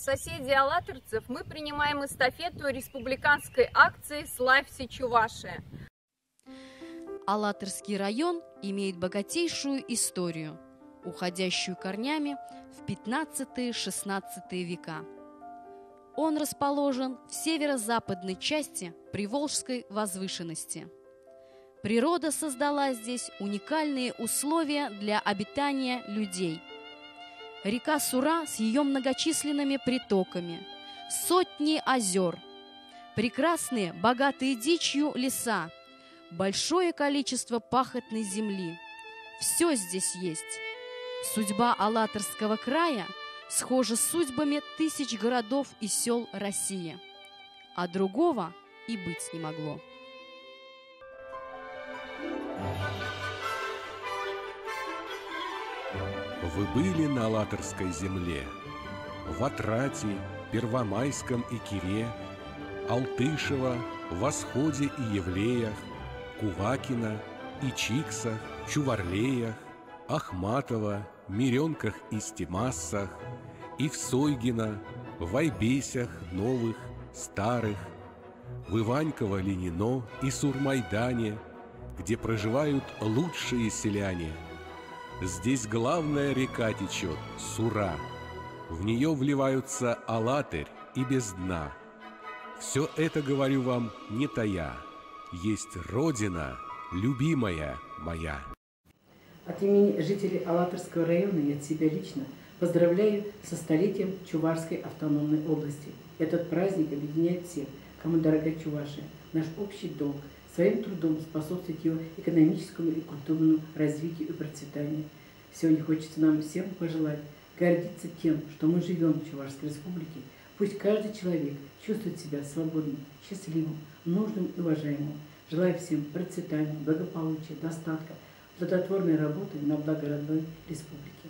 соседей алатырцев мы принимаем эстафету республиканской акции «Славься, Чувашия». Алатырский район имеет богатейшую историю, уходящую корнями в 15-16 века. Он расположен в северо-западной части Приволжской возвышенности. Природа создала здесь уникальные условия для обитания людей. Река Сура с ее многочисленными притоками, сотни озер, прекрасные, богатые дичью леса, большое количество пахотной земли. Все здесь есть. Судьба Алатырского края схожа с судьбами тысяч городов и сел России, а другого и быть не могло. Вы были на Алатырской земле, в Атрате, Первомайском и Кире, Алтышево, Восходе и Евлеях, Кувакино и Чиксах, Чуварлеях, Ахматово, Миренках и Стимассах, и в Сойгино, в Айбесях новых, старых, в Иваньково-Ленино и Сурмайдане, где проживают лучшие селяне. Здесь главная река течет, Сура. В нее вливаются Алатырь и без дна. Все это говорю вам не тая. Есть Родина, любимая моя. От имени жителей Алатырского района и от себя лично поздравляю со столетием Чувашской автономной области. Этот праздник объединяет всех, кому дорога Чувашия. Наш общий долг своим трудом способствовать ее экономическому и культурному развитию и процветанию. Сегодня хочется нам всем пожелать гордиться тем, что мы живем в Чувашской республике. Пусть каждый человек чувствует себя свободным, счастливым, нужным и уважаемым. Желаю всем процветания, благополучия, достатка, плодотворной работы на благо родной республики.